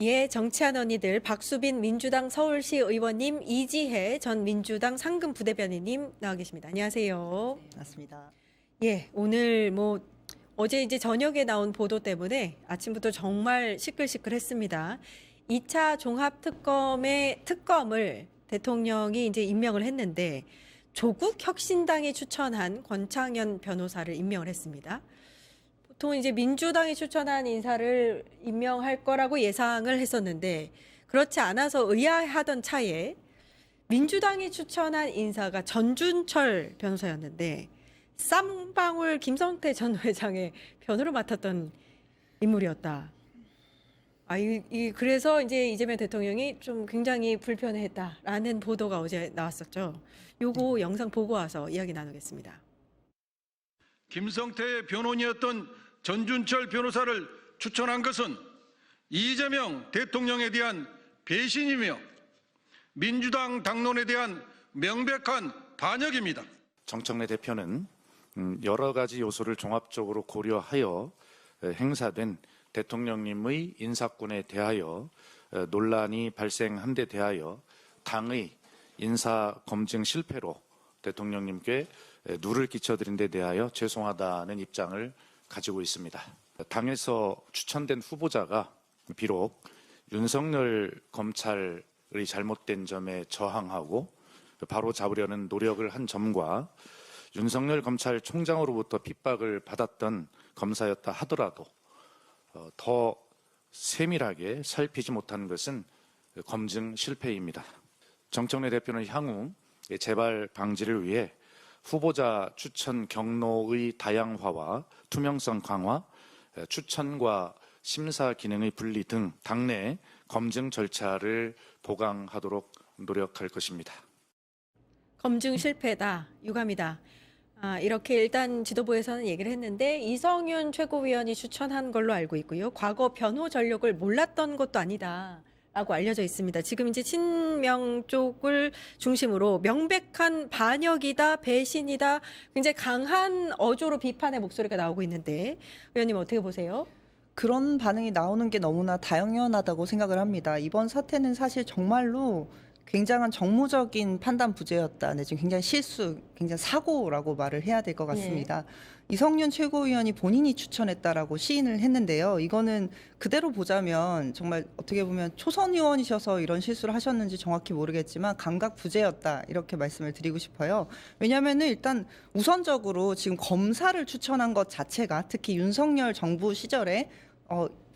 예, 정치한 언니들 박수빈 민주당 서울시 의원님, 이지혜 전 민주당 상금 부대변인님 나와 계십니다. 안녕하세요. 맞습니다. 예, 오늘 어제 이제 저녁에 나온 보도 때문에 아침부터 정말 시끌시끌했습니다. 2차 종합특검의 특검을 대통령이 이제 임명을 했는데 조국 혁신당이 추천한 권창현 변호사를 임명을 했습니다. 보통 이제 민주당이 추천한 인사를 임명할 거라고 예상을 했었는데 그렇지 않아서 의아해하던 차에 민주당이 추천한 인사가 전준철 변호사였는데 쌍방울 김성태 전 회장의 변호를 맡았던 인물이었다. 그래서 이제 이재명 대통령이 좀 굉장히 불편해했다라는 보도가 어제 나왔었죠. 요거 영상 보고 와서 이야기 나누겠습니다. 김성태의 변호인이었던 전준철 변호사를 추천한 것은 이재명 대통령에 대한 배신이며 민주당 당론에 대한 명백한 반역입니다. 정청래 대표는 여러 가지 요소를 종합적으로 고려하여 행사된 대통령님의 인사권에 대하여 논란이 발생한 데 대하여 당의 인사 검증 실패로 대통령님께 누를 끼쳐드린 데 대하여 죄송하다는 입장을 가지고 있습니다. 당에서 추천된 후보자가 비록 윤석열 검찰의 잘못된 점에 저항하고 바로 잡으려는 노력을 한 점과 윤석열 검찰총장으로부터 핍박을 받았던 검사였다 하더라도 더 세밀하게 살피지 못한 것은 검증 실패입니다. 정청래 대표는 향후 재발 방지를 위해 후보자 추천 경로의 다양화와 투명성 강화, 추천과 심사 기능의 분리 등 당내 검증 절차를 보강하도록 노력할 것입니다. 검증 실패다, 유감이다. 이렇게 일단 지도부에서는 얘기를 했는데 이성윤 최고위원이 추천한 걸로 알고 있고요. 과거 변호 전력을 몰랐던 것도 아니다. 라고 알려져 있습니다. 지금 이제 친명 쪽을 중심으로 명백한 반역이다, 배신이다, 굉장히 강한 어조로 비판의 목소리가 나오고 있는데 의원님 어떻게 보세요? 그런 반응이 나오는 게 너무나 당연하다고 생각을 합니다. 이번 사태는 사실 정말로 굉장한 정무적인 판단 부재였다. 지금 굉장히 실수, 굉장히 사고라고 말을 해야 될 것 같습니다. 이성윤 최고위원이 본인이 추천했다라고 시인을 했는데요. 이거는 그대로 보자면 정말 어떻게 보면 초선 의원이셔서 이런 실수를 하셨는지 정확히 모르겠지만 감각 부재였다 이렇게 말씀을 드리고 싶어요. 왜냐하면은 일단 우선적으로 지금 검사를 추천한 것 자체가 특히 윤석열 정부 시절에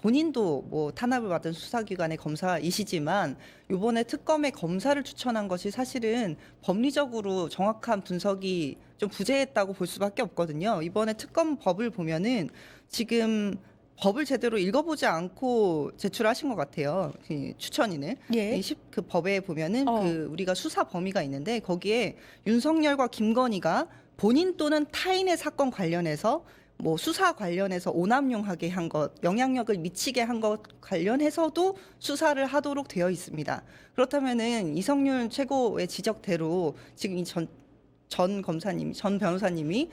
본인도 뭐 탄압을 받은 수사기관의 검사이시지만 이번에 특검의 검사를 추천한 것이 사실은 법리적으로 정확한 분석이 좀 부재했다고 볼 수밖에 없거든요. 이번에 특검 법을 보면은 지금 법을 제대로 읽어보지 않고 제출하신 것 같아요. 그 추천인을. 예. 그 법에 보면은 그 우리가 수사 범위가 있는데 거기에 윤석열과 김건희가 본인 또는 타인의 사건 관련해서 뭐 수사 관련해서 오남용하게 한 것, 영향력을 미치게 한 것 관련해서도 수사를 하도록 되어 있습니다. 그렇다면은 이성윤 최고의 지적대로 지금 이 전 변호사님이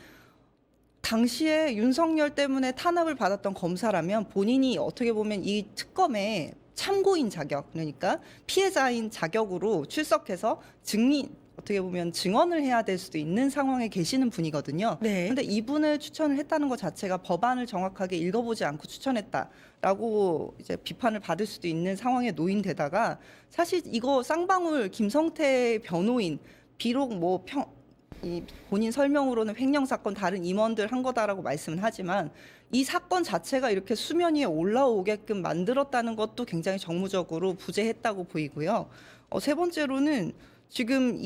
당시에 윤석열 때문에 탄압을 받았던 검사라면 본인이 어떻게 보면 이 특검의 참고인 자격, 그러니까 피해자인 자격으로 출석해서 어떻게 보면 증언을 해야 될 수도 있는 상황에 계시는 분이거든요. 그런데 이분을 추천을 했다는 것 자체가 법안을 정확하게 읽어보지 않고 추천했다라고 이제 비판을 받을 수도 있는 상황에 놓인데다가 사실 이거 쌍방울 김성태 변호인 비록 이 본인 설명으로는 횡령사건 다른 임원들 한 거다라고 말씀은 하지만 이 사건 자체가 이렇게 수면 위에 올라오게끔 만들었다는 것도 굉장히 정무적으로 부재했다고 보이고요. 세 번째로는 지금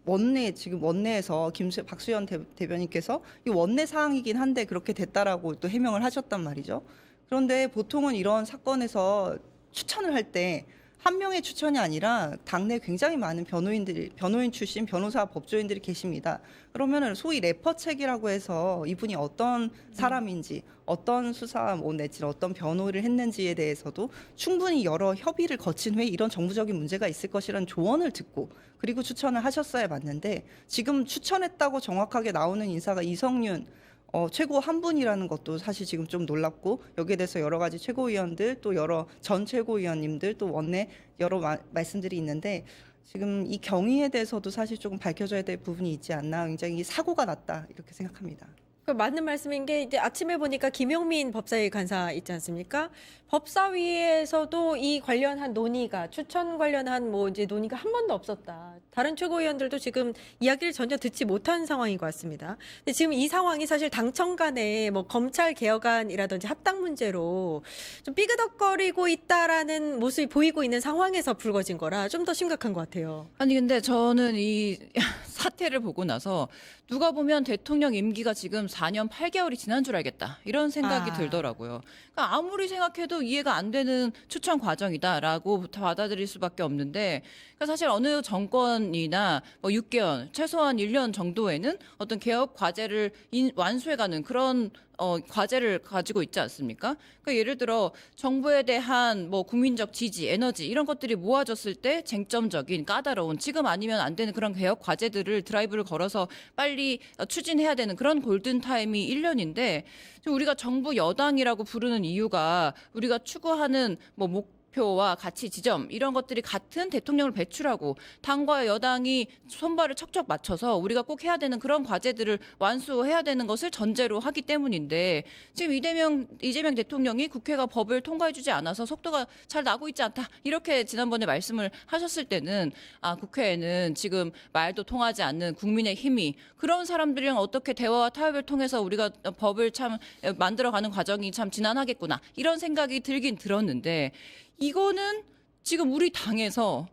원내에서 박수현 대변인께서 이 원내 사항이긴 한데 그렇게 됐다라고 또 해명을 하셨단 말이죠. 그런데 보통은 이런 사건에서 추천을 할 때 한 명의 추천이 아니라 당내 굉장히 많은 변호인 출신 변호사 법조인들이 계십니다. 그러면은 소위 레퍼책이라고 해서 이분이 어떤 사람인지 어떤 수사 내지는 어떤 변호를 했는지에 대해서도 충분히 여러 협의를 거친 후에 이런 정부적인 문제가 있을 것이라는 조언을 듣고 그리고 추천을 하셨어야 맞는데 지금 추천했다고 정확하게 나오는 인사가 이성윤 최고 한 분이라는 것도 사실 지금 좀 놀랍고 여기에 대해서 여러 가지 최고위원들 또 여러 전 최고위원님들 또 원내 여러 말씀들이 있는데 지금 이 경위에 대해서도 사실 조금 밝혀져야 될 부분이 있지 않나 굉장히 사고가 났다 이렇게 생각합니다. 그 맞는 말씀인 게 이제 아침에 보니까 김용민 법사위 간사 있지 않습니까? 법사위에서도 이 관련한 논의가 추천 관련한 뭐 이제 논의가 한 번도 없었다. 다른 최고위원들도 지금 이야기를 전혀 듣지 못한 상황인 것 같습니다. 근데 지금 이 상황이 사실 당청 간에 뭐 검찰 개혁안이라든지 합당 문제로 좀 삐그덕거리고 있다라는 모습이 보이고 있는 상황에서 불거진 거라 좀 더 심각한 것 같아요. 아니 근데 저는 이 사태를 보고 나서 누가 보면 대통령 임기가 지금 4년 8개월이 지난 줄 알겠다 이런 생각이 들더라고요. 그러니까 아무리 생각해도 이해가 안 되는 추천 과정이다라고 받아들일 수밖에 없는데 그러니까 사실 어느 정권이나 뭐 6개월 최소한 1년 정도에는 어떤 개혁 과제를 완수해가는 그런 과제를 가지고 있지 않습니까? 그러니까 예를 들어 정부에 대한 뭐 국민적 지지, 에너지 이런 것들이 모아졌을 때 쟁점적인 까다로운 지금 아니면 안 되는 그런 개혁 과제들을 드라이브를 걸어서 빨리 추진해야 되는 그런 골든 타임이 1년인데 우리가 정부 여당이라고 부르는 이유가 우리가 추구하는 뭐 목표와 가치 지점 이런 것들이 같은 대통령을 배출하고 당과 여당이 손발을 척척 맞춰서 우리가 꼭 해야 되는 그런 과제들을 완수해야 되는 것을 전제로 하기 때문인데 지금 이재명 대통령이 국회가 법을 통과해주지 않아서 속도가 잘 나고 있지 않다 이렇게 지난번에 말씀을 하셨을 때는 국회에는 지금 말도 통하지 않는 국민의 힘이 그런 사람들이랑 어떻게 대화와 타협을 통해서 우리가 법을 참 만들어가는 과정이 참 지난하겠구나 이런 생각이 들긴 들었는데 이거는 지금 우리 당에서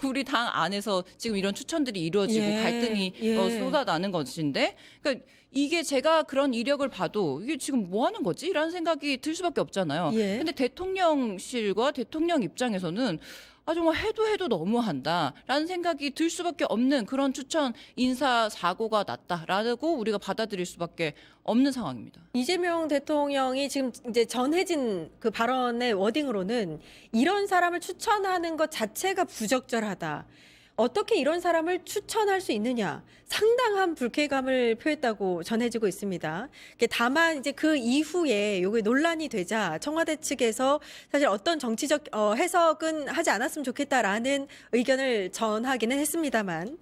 우리 당 안에서 지금 이런 추천들이 이루어지고 갈등이 쏟아나는 것인데 그러니까 이게 제가 그런 이력을 봐도 이게 지금 뭐 하는 거지? 라는 생각이 들 수밖에 없잖아요. 근데 대통령실과 대통령 입장에서는 정말 해도 너무한다라는 생각이 들 수밖에 없는 그런 추천 인사 사고가 났다라고 우리가 받아들일 수밖에 없는 상황입니다. 이재명 대통령이 지금 이제 전해진 그 발언의 워딩으로는 이런 사람을 추천하는 것 자체가 부적절하다. 어떻게 이런 사람을 추천할 수 있느냐 상당한 불쾌감을 표했다고 전해지고 있습니다. 다만 이제 그 이후에 요게 논란이 되자 청와대 측에서 사실 어떤 정치적 해석은 하지 않았으면 좋겠다라는 의견을 전하기는 했습니다만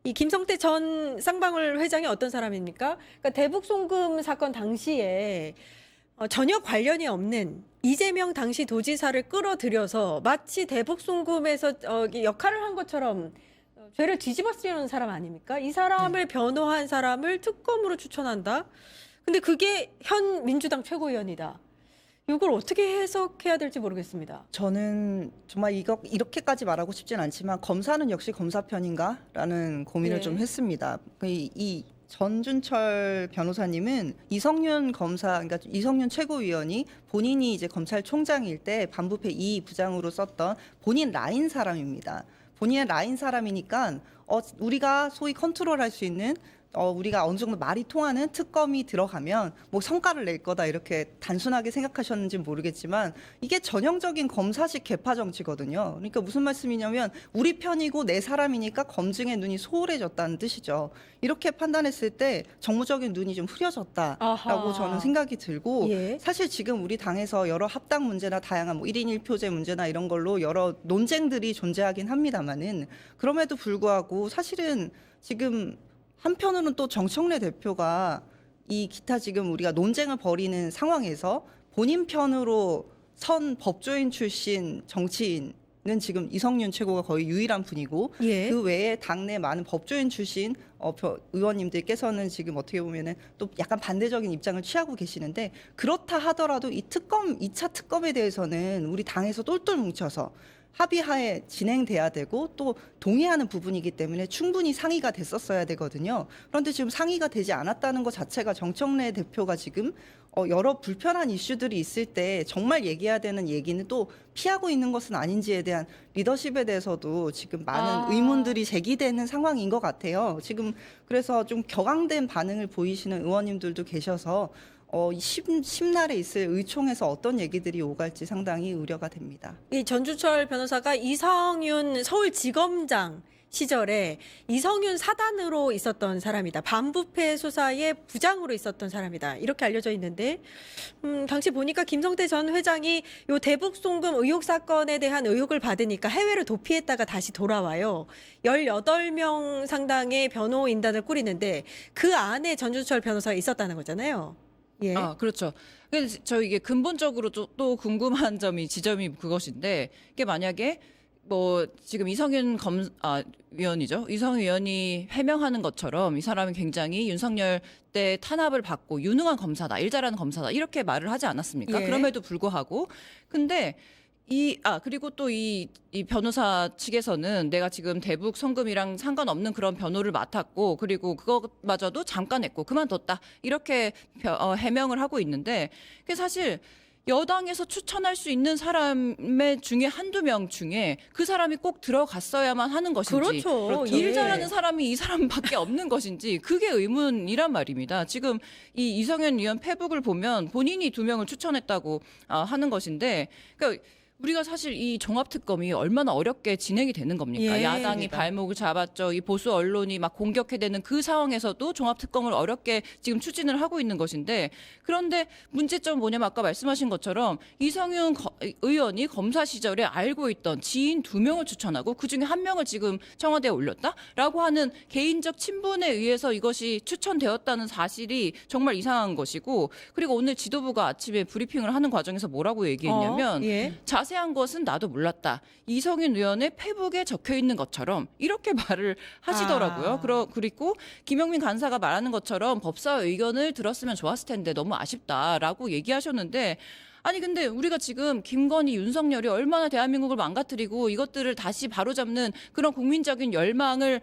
이 김성태 전 쌍방울 회장이 어떤 사람입니까? 그러니까 대북 송금 사건 당시에 전혀 관련이 없는 이재명 당시 도지사를 끌어들여서 마치 대북 송금에서 역할을 한 것처럼 죄를 뒤집어 쓰려는 사람 아닙니까? 이 사람을 변호한 사람을 특검으로 추천한다? 근데 그게 현 민주당 최고위원이다. 이걸 어떻게 해석해야 될지 모르겠습니다. 저는 정말 이렇게까지 말하고 싶진 않지만 검사는 역시 검사 편인가라는 고민을 좀 했습니다. 이 전준철 변호사님은 이성윤 검사, 그러니까 이성윤 최고위원이 본인이 이제 검찰총장일 때 반부패 2 부장으로 썼던 본인 라인 사람입니다. 본인의 라인 사람이니까 우리가 소위 컨트롤할 수 있는 우리가 어느 정도 말이 통하는 특검이 들어가면 뭐 성과를 낼 거다 이렇게 단순하게 생각하셨는지 모르겠지만 이게 전형적인 검사식 개파 정치거든요. 그러니까 무슨 말씀이냐면 우리 편이고 내 사람이니까 검증의 눈이 소홀해졌다는 뜻이죠. 이렇게 판단했을 때 정무적인 눈이 좀 흐려졌다라고 저는 생각이 들고 사실 지금 우리 당에서 여러 합당 문제나 다양한 뭐 1인 1표제 문제나 이런 걸로 여러 논쟁들이 존재하긴 합니다만은 그럼에도 불구하고 사실은 지금 한편으로는 또 정청래 대표가 이 기타 지금 우리가 논쟁을 벌이는 상황에서 본인 편으로 선 법조인 출신 정치인은 지금 이성윤 최고가 거의 유일한 분이고 그 외에 당내 많은 법조인 출신 의원님들께서는 지금 어떻게 보면은 또 약간 반대적인 입장을 취하고 계시는데 그렇다 하더라도 이 특검 2차 특검에 대해서는 우리 당에서 똘똘 뭉쳐서 합의하에 진행돼야 되고 또 동의하는 부분이기 때문에 충분히 상의가 됐었어야 되거든요. 그런데 지금 상의가 되지 않았다는 것 자체가 정청래 대표가 지금 여러 불편한 이슈들이 있을 때 정말 얘기해야 되는 얘기는 또 피하고 있는 것은 아닌지에 대한 리더십에 대해서도 지금 많은 의문들이 제기되는 상황인 것 같아요. 지금 그래서 좀 격앙된 반응을 보이시는 의원님들도 계셔서 심날에 있을 의총에서 어떤 얘기들이 오갈지 상당히 우려가 됩니다. 이 전주철 변호사가 이성윤 서울지검장 시절에 이성윤 사단으로 있었던 사람이다. 반부패 수사의 부장으로 있었던 사람이다. 이렇게 알려져 있는데 당시 보니까 김성태 전 회장이 요 대북 송금 의혹 사건에 대한 의혹을 받으니까 해외로 도피했다가 다시 돌아와요. 18명 상당의 변호인단을 꾸리는데 그 안에 전준철 변호사가 있었다는 거잖아요. 예. 아, 그렇죠. 근데 저 이게 근본적으로 또 궁금한 지점이 그것인데 이게 만약에 뭐 지금 위원이죠. 이성윤 위원이 해명하는 것처럼 이 사람이 굉장히 윤석열 때 탄압을 받고 유능한 검사다, 일 잘하는 검사다 이렇게 말을 하지 않았습니까? 예. 그럼에도 불구하고 근데 그리고 또 이 변호사 측에서는 내가 지금 대북 송금이랑 상관없는 그런 변호를 맡았고, 그리고 그것마저도 잠깐 했고, 그만뒀다. 이렇게 해명을 하고 있는데, 그게 사실 여당에서 추천할 수 있는 사람의 중에 한두 명 중에 그 사람이 꼭 들어갔어야만 하는 것인지, 그렇죠. 일 예. 잘하는 사람이 이 사람밖에 없는 것인지 그게 의문이란 말입니다. 지금 이 이성윤 의원 페북을 보면 본인이 2명을 추천했다고 하는 것인데, 그러니까 우리가 사실 이 종합특검이 얼마나 어렵게 진행이 되는 겁니까? 예. 야당이 발목을 잡았죠. 이 보수 언론이 막 공격해대는 그 상황에서도 종합특검을 어렵게 지금 추진을 하고 있는 것인데, 그런데 문제점은 뭐냐면 아까 말씀하신 것처럼 이성윤 의원이 검사 시절에 알고 있던 지인 2명을 추천하고 그중에 1명을 지금 청와대에 올렸다라고 하는 개인적 친분에 의해서 이것이 추천되었다는 사실이 정말 이상한 것이고, 그리고 오늘 지도부가 아침에 브리핑을 하는 과정에서 뭐라고 얘기했냐면 예. 자세한 것은 나도 몰랐다. 이성윤 의원의 페북에 적혀 있는 것처럼 이렇게 말을 하시더라고요. 그리고 김영민 간사가 말하는 것처럼 법사 의견을 들었으면 좋았을 텐데 너무 아쉽다라고 얘기하셨는데, 아니 근데 우리가 지금 김건희, 윤석열이 얼마나 대한민국을 망가뜨리고 이것들을 다시 바로잡는 그런 국민적인 열망을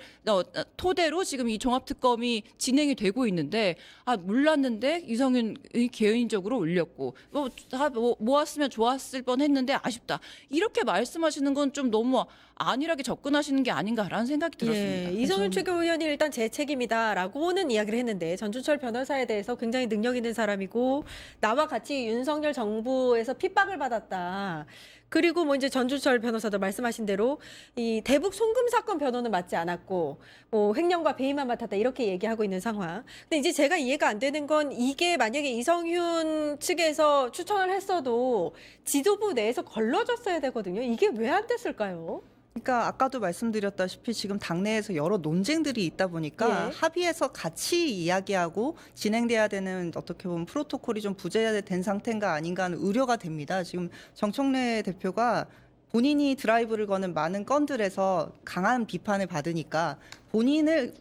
토대로 지금 이 종합특검이 진행이 되고 있는데, 몰랐는데 이성윤이 개인적으로 올렸고 다 모았으면 좋았을 뻔했는데 아쉽다. 이렇게 말씀하시는 건 좀 너무 안일하게 접근하시는 게 아닌가라는 생각이 들었습니다. 예, 이성윤 최고위원이 일단 제 책임이다라고는 이야기를 했는데, 전준철 변호사에 대해서 굉장히 능력 있는 사람이고 나와 같이 윤석열 정부에서 핍박을 받았다. 그리고 뭐 이제 전준철 변호사도 말씀하신 대로 이 대북 송금 사건 변호는 맡지 않았고 뭐 횡령과 배임만 맡았다 이렇게 얘기하고 있는 상황. 근데 이제 제가 이해가 안 되는 건, 이게 만약에 이성윤 측에서 추천을 했어도 지도부 내에서 걸러졌어야 되거든요. 이게 왜 안 됐을까요? 그러니까 아까도 말씀드렸다시피 지금 당내에서 여러 논쟁들이 있다 보니까 예. 합의해서 같이 이야기하고 진행돼야 되는, 어떻게 보면 프로토콜이 좀 부재된 상태인가 아닌가 하는 우려가 됩니다. 지금 정청래 대표가 본인이 드라이브를 거는 많은 건들에서 강한 비판을 받으니까 본인을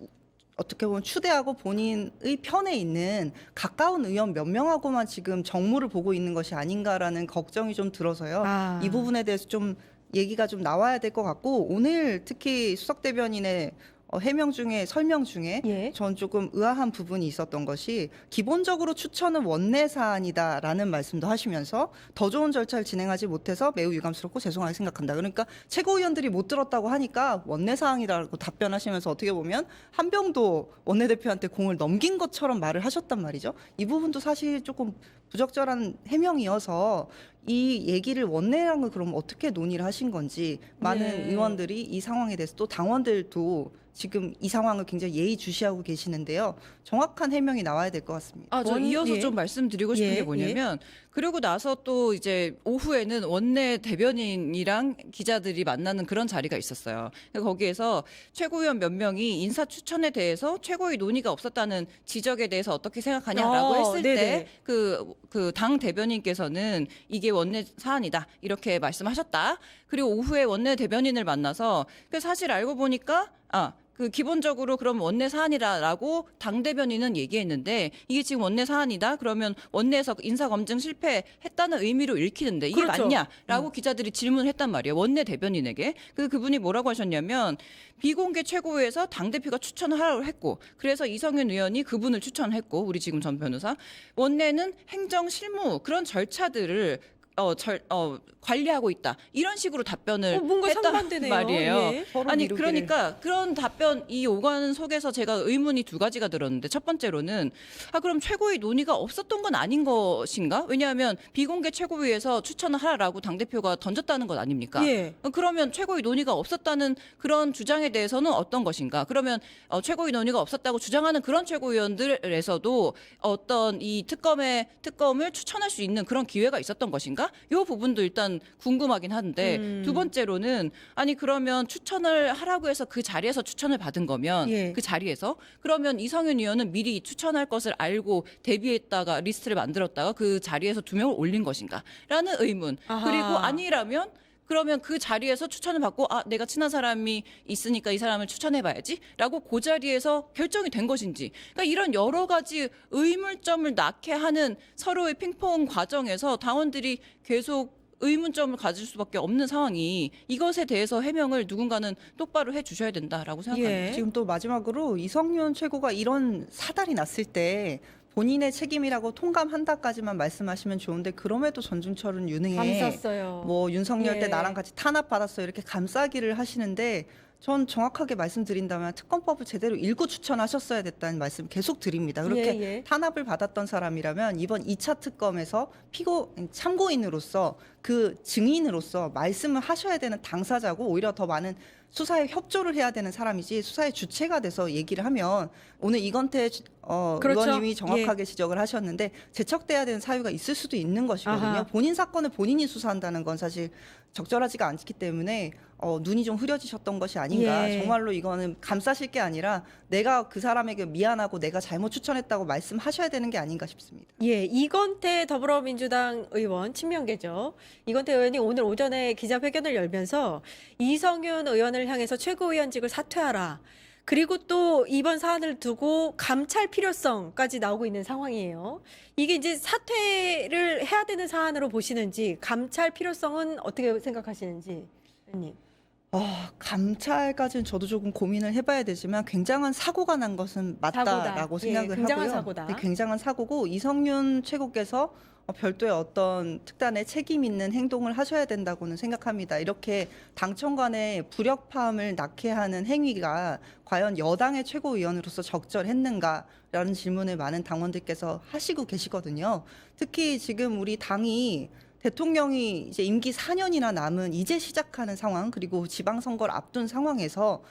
어떻게 보면 추대하고 본인의 편에 있는 가까운 의원 몇 명하고만 지금 정무를 보고 있는 것이 아닌가라는 걱정이 좀 들어서요. 이 부분에 대해서 좀 얘기가 좀 나와야 될 것 같고, 오늘 특히 수석 대변인의 설명 중에 예. 전 조금 의아한 부분이 있었던 것이, 기본적으로 추천은 원내 사안이다라는 말씀도 하시면서 더 좋은 절차를 진행하지 못해서 매우 유감스럽고 죄송하게 생각한다. 그러니까 최고위원들이 못 들었다고 하니까 원내 사항이라고 답변하시면서 어떻게 보면 한병도 원내대표한테 공을 넘긴 것처럼 말을 하셨단 말이죠. 이 부분도 사실 조금 부적절한 해명이어서 이 얘기를 원내랑은 그럼 어떻게 논의를 하신 건지, 많은 네. 의원들이 이 상황에 대해서, 또 당원들도 지금 이 상황을 굉장히 예의주시하고 계시는데요. 정확한 해명이 나와야 될 것 같습니다. 저 이어서 예. 좀 말씀드리고 싶은 예, 게 뭐냐면, 그러고 나서 또 이제 오후에는 원내 대변인이랑 기자들이 만나는 그런 자리가 있었어요. 거기에서 최고위원 몇 명이 인사 추천에 대해서 최고위 논의가 없었다는 지적에 대해서 어떻게 생각하냐라고 했을 네네. 때 그 당 대변인께서는 이게 원내 사안이다 이렇게 말씀하셨다. 그리고 오후에 원내 대변인을 만나서 사실 알고 보니까 기본적으로 그럼 원내 사안이라고 당 대변인은 얘기했는데, 이게 지금 원내 사안이다. 그러면 원내에서 인사 검증 실패했다는 의미로 읽히는데 이게 그렇죠. 맞냐라고 기자들이 질문을 했단 말이에요. 원내 대변인에게. 그분이 뭐라고 하셨냐면, 비공개 최고위에서 당 대표가 추천을 하라고 했고, 그래서 이성윤 의원이 그분을 추천했고, 우리 지금 전 변호사, 원내는 행정 실무 그런 절차들을 관리하고 있다. 이런 식으로 답변을 뭔가 했단 상반되네요. 말이에요. 예. 서로 아니 미루기를. 그러니까 그런 답변 이 오간 속에서 제가 의문이 두 가지가 들었는데 첫 번째로는 그럼 최고위 논의가 없었던 건 아닌 것인가? 왜냐하면 비공개 최고위에서 추천을 하라고 당대표가 던졌다는 것 아닙니까? 예. 그러면 최고위 논의가 없었다는 그런 주장에 대해서는 어떤 것인가? 그러면 최고위 논의가 없었다고 주장하는 그런 최고위원들에서도 어떤 이 특검을 추천할 수 있는 그런 기회가 있었던 것인가? 이 부분도 일단 궁금하긴 한데 두 번째로는 아니 그러면 추천을 하라고 해서 그 자리에서 추천을 받은 거면 예. 그 자리에서 그러면 이성윤 의원은 미리 추천할 것을 알고 대비했다가 리스트를 만들었다가 그 자리에서 2명을 올린 것인가라는 의문. 아하. 그리고 아니라면 그러면 그 자리에서 추천을 받고 내가 친한 사람이 있으니까 이 사람을 추천해봐야지라고 그 자리에서 결정이 된 것인지 그러니까 이런 여러 가지 의문점을 낳게 하는 서로의 핑퐁 과정에서 당원들이 계속 의문점을 가질 수밖에 없는 상황이 이것에 대해서 해명을 누군가는 똑바로 해주셔야 된다라고 생각합니다. 예. 지금 또 마지막으로 이성윤 최고가 이런 사달이 났을 때 본인의 책임이라고 통감한다까지만 말씀하시면 좋은데 그럼에도 전준철은 유능해. 감쌌어요. 뭐 윤석열 때 예. 나랑 같이 탄압받았어 이렇게 감싸기를 하시는데 전 정확하게 말씀드린다면 특검법을 제대로 읽고 추천하셨어야 됐다는 말씀 계속 드립니다. 그렇게 예, 예. 탄압을 받았던 사람이라면 이번 2차 특검에서 참고인으로서 그 증인으로서 말씀을 하셔야 되는 당사자고 오히려 더 많은 수사에 협조를 해야 되는 사람이지 수사의 주체가 돼서 얘기를 하면 오늘 이건태 그렇죠. 의원님이 정확하게 지적을 하셨는데 제척돼야 되는 사유가 있을 수도 있는 것이거든요. 아하. 본인 사건을 본인이 수사한다는 건 사실 적절하지가 않기 때문에 눈이 좀 흐려지셨던 것이 아닌가. 예. 정말로 이거는 감싸실 게 아니라 내가 그 사람에게 미안하고 내가 잘못 추천했다고 말씀하셔야 되는 게 아닌가 싶습니다. 예, 이건태 더불어민주당 의원 친명계죠. 이건태 의원이 오늘 오전에 기자회견을 열면서 이성윤 의원을 향해서 최고위원직을 사퇴하라. 그리고 또 이번 사안을 두고 감찰 필요성까지 나오고 있는 상황이에요. 이게 이제 사퇴를 해야 되는 사안으로 보시는지 감찰 필요성은 어떻게 생각하시는지, 의원님. 감찰까지는 저도 조금 고민을 해봐야 되지만 굉장한 사고가 난 것은 맞다라고 사고다. 생각을 예, 굉장한 하고요. 사고다. 네, 굉장한 사고고 이성윤 최고께서 별도의 어떤 특단의 책임 있는 행동을 하셔야 된다고는 생각합니다. 이렇게 당청 간의 불협화음을 낳게 하는 행위가 과연 여당의 최고위원으로서 적절했는가라는 질문을 많은 당원들께서 하시고 계시거든요. 특히 지금 우리 당이 대통령이 이제 임기 4년이나 남은 이제 시작하는 상황 그리고 지방선거를 앞둔 상황에서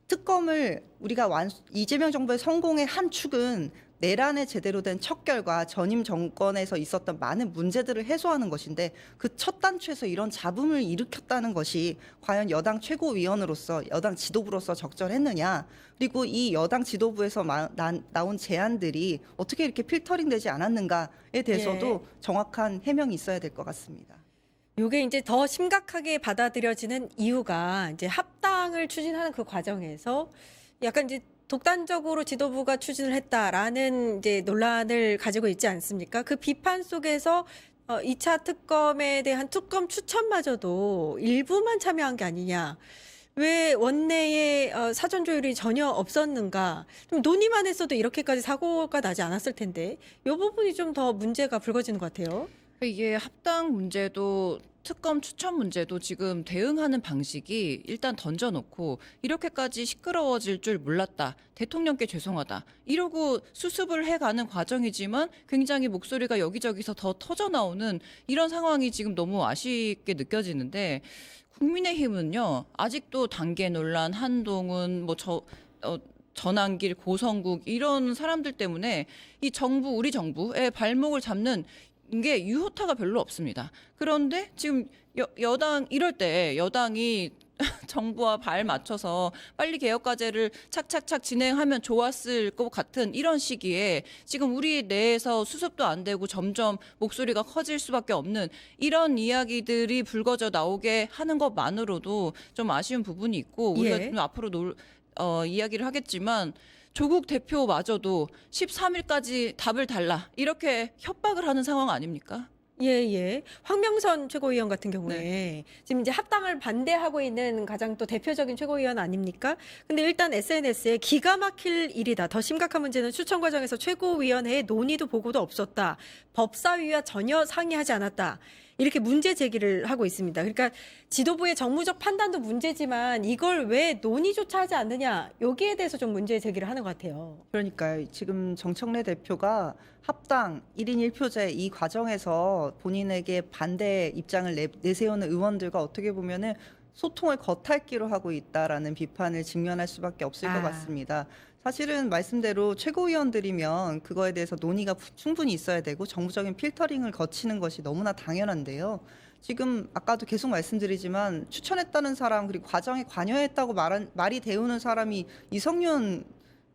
특검을 우리가 이재명 정부의 성공의 한 축은 내란에 제대로 된 척결과 전임 정권에서 있었던 많은 문제들을 해소하는 것인데 그 첫 단추에서 이런 잡음을 일으켰다는 것이 과연 여당 최고위원으로서 여당 지도부로서 적절했느냐 그리고 이 여당 지도부에서 나온 제안들이 어떻게 이렇게 필터링 되지 않았는가에 대해서도 정확한 해명이 있어야 될 것 같습니다. 요게 이제 더 심각하게 받아들여지는 이유가 이제 합당을 추진하는 그 과정에서 약간 이제 독단적으로 지도부가 추진을 했다라는 이제 논란을 가지고 있지 않습니까? 그 비판 속에서 2차 특검에 대한 특검 추천마저도 일부만 참여한 게 아니냐. 왜 원내에 사전 조율이 전혀 없었는가? 좀 논의만 했어도 이렇게까지 사고가 나지 않았을 텐데 이 부분이 좀 더 문제가 불거지는 것 같아요. 이게 합당 문제도 특검 추천 문제도 지금 대응하는 방식이 일단 던져놓고 이렇게까지 시끄러워질 줄 몰랐다. 대통령께 죄송하다. 이러고 수습을 해가는 과정이지만 굉장히 목소리가 여기저기서 더 터져나오는 이런 상황이 지금 너무 아쉽게 느껴지는데 국민의힘은요. 아직도 단계 논란, 한동훈, 전한길, 고성국 이런 사람들 때문에 이 정부, 우리 정부의 발목을 잡는 게 유효타가 별로 없습니다. 그런데 지금 이럴 때 여당이 정부와 발 맞춰서 빨리 개혁 과제를 착착착 진행하면 좋았을 것 같은 이런 시기에 지금 우리 내에서 수습도 안 되고 점점 목소리가 커질 수밖에 없는 이런 이야기들이 불거져 나오게 하는 것만으로도 좀 아쉬운 부분이 있고 우리가 좀 앞으로 이야기를 하겠지만 조국 대표마저도 13일까지 답을 달라 이렇게 협박을 하는 상황 아닙니까? 예. 황명선 최고위원 같은 경우에 지금 이제 합당을 반대하고 있는 가장 또 대표적인 최고위원 아닙니까? 근데 일단 SNS에 기가 막힐 일이다. 더 심각한 문제는 추천 과정에서 최고위원회의 논의도 보고도 없었다. 법사위와 전혀 상의하지 않았다. 이렇게 문제 제기를 하고 있습니다. 그러니까 지도부의 정무적 판단도 문제지만 이걸 왜 논의조차 하지 않느냐 여기에 대해서 좀 문제 제기를 하는 것 같아요. 그러니까 지금 정청래 대표가 합당 1인 1표제 이 과정에서 본인에게 반대 입장을 내세우는 의원들과 어떻게 보면은 소통을 겉핥기로 하고 있다라는 비판을 직면할 수밖에 없을 것 같습니다. 사실은 말씀대로 최고위원들이면 그거에 대해서 논의가 충분히 있어야 되고 정부적인 필터링을 거치는 것이 너무나 당연한데요. 지금 아까도 계속 말씀드리지만 추천했다는 사람 그리고 과정에 관여했다고 말이 되오는 사람이 이성윤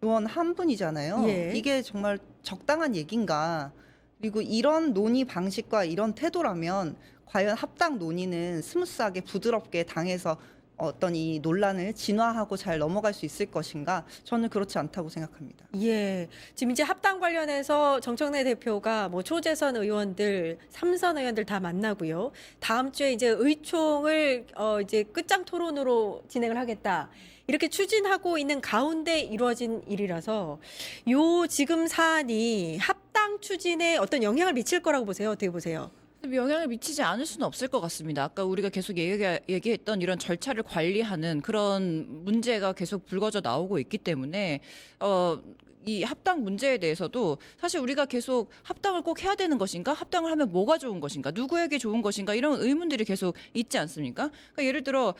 의원 한 분이잖아요. 예. 이게 정말 적당한 얘기인가? 그리고 이런 논의 방식과 이런 태도라면 과연 합당 논의는 스무스하게 부드럽게 당에서 어떤 이 논란을 진화하고 잘 넘어갈 수 있을 것인가? 저는 그렇지 않다고 생각합니다. 예. 지금 이제 합당 관련해서 정청래 대표가 뭐 초재선 의원들, 3선 의원들 다 만나고요. 다음 주에 이제 의총을 이제 끝장 토론으로 진행을 하겠다. 이렇게 추진하고 있는 가운데 이루어진 일이라서 요 지금 사안이 합당 추진에 어떤 영향을 미칠 거라고 보세요? 어떻게 보세요? 영향을 미치지 않을 수는 없을 것 같습니다. 아까 우리가 계속 얘기했던 이런 절차를 관리하는 그런 문제가 계속 불거져 나오고 있기 때문에 이 합당 문제에 대해서도 사실 우리가 계속 합당을 꼭 해야 되는 것인가? 합당을 하면 뭐가 좋은 것인가? 누구에게 좋은 것인가? 이런 의문들이 계속 있지 않습니까? 그러니까 예를 들어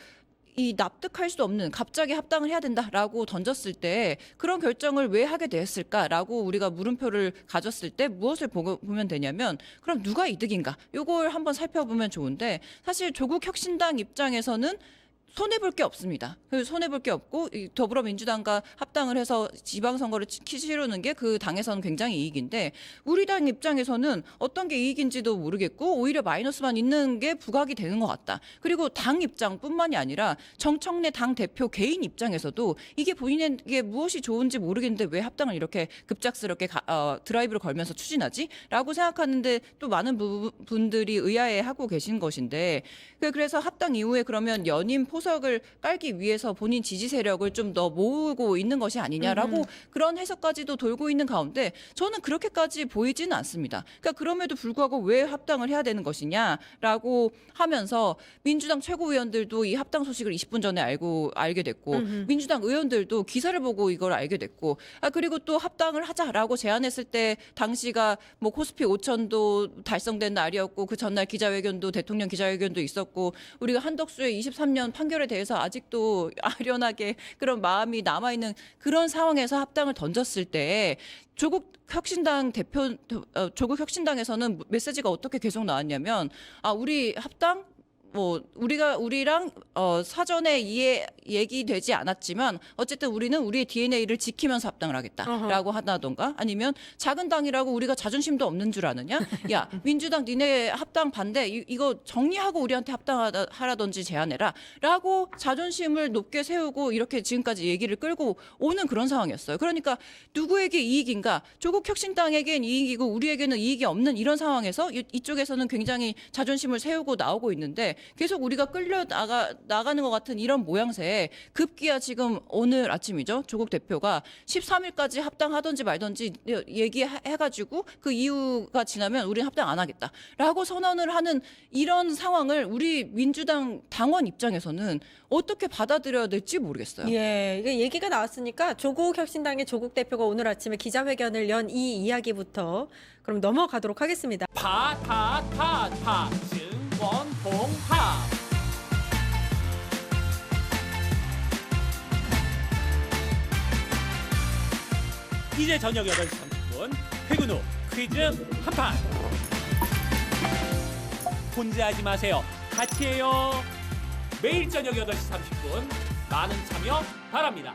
이 납득할 수 없는 갑자기 합당을 해야 된다라고 던졌을 때 그런 결정을 왜 하게 되었을까라고 우리가 물음표를 가졌을 때 무엇을 보면 되냐면 그럼 누가 이득인가? 요걸 한번 살펴보면 좋은데 사실 조국 혁신당 입장에서는 손해볼 게 없습니다. 손해볼 게 없고 더불어민주당과 합당을 해서 지방선거를 치르는 게 그 당에서는 굉장히 이익인데 우리 당 입장에서는 어떤 게 이익인지도 모르겠고 오히려 마이너스만 있는 게 부각이 되는 것 같다. 그리고 당 입장뿐만이 아니라 정청래 당 대표 개인 입장에서도 이게 본인에게 무엇이 좋은지 모르겠는데 왜 합당을 이렇게 급작스럽게 드라이브를 걸면서 추진하지? 라고 생각하는데 또 많은 분들이 의아해하고 계신 것인데 그래서 합당 이후에 그러면 연임 포석을 깔기 위해서 본인 지지 세력을 좀 더 모으고 있는 것이 아니냐라고 그런 해석까지도 돌고 있는 가운데 저는 그렇게까지 보이지는 않습니다. 그러니까 그럼에도 불구하고 왜 합당을 해야 되는 것이냐라고 하면서 민주당 최고위원들도 이 합당 소식을 20분 전에 알게 됐고 민주당 의원들도 기사를 보고 이걸 알게 됐고 그리고 또 합당을 하자라고 제안했을 때 당시가 뭐 코스피 5천도 달성된 날이었고 그 전날 기자회견도 대통령 기자회견도 있었고 우리가 한덕수의 23년 판결에 대해서 아직도 아련하게 그런 마음이 남아있는 그런 상황에서 합당을 던졌을 때 조국 혁신당에서는 메시지가 어떻게 계속 나왔냐면 우리 합당 우리랑 사전에 얘기되지 않았지만 어쨌든 우리는 우리의 DNA를 지키면서 합당을 하겠다라고 한다던가 아니면 작은 당이라고 우리가 자존심도 없는 줄 아느냐? 야 민주당 니네 합당 반대 이거 정리하고 우리한테 합당하라든지 제안해라라고 자존심을 높게 세우고 이렇게 지금까지 얘기를 끌고 오는 그런 상황이었어요. 그러니까 누구에게 이익인가? 조국 혁신당에겐 이익이고 우리에게는 이익이 없는 이런 상황에서 이쪽에서는 굉장히 자존심을 세우고 나오고 있는데 계속 우리가 끌려 나가는 것 같은 이런 모양새에 급기야 지금 오늘 아침이죠. 조국 대표가 13일까지 합당하든지 말든지 얘기해가지고 그 이유가 지나면 우리는 합당 안 하겠다라고 선언을 하는 이런 상황을 우리 민주당 당원 입장에서는 어떻게 받아들여야 될지 모르겠어요. 예, 이게 얘기가 나왔으니까 조국 혁신당의 조국 대표가 오늘 아침에 기자회견을 연 이 이야기부터 그럼 넘어가도록 하겠습니다. 증권봉합 이제 저녁 8시 30분 퇴근 후 퀴즈 한판 혼자 하지 마세요. 같이 해요. 매일 저녁 8시 30분 많은 참여 바랍니다.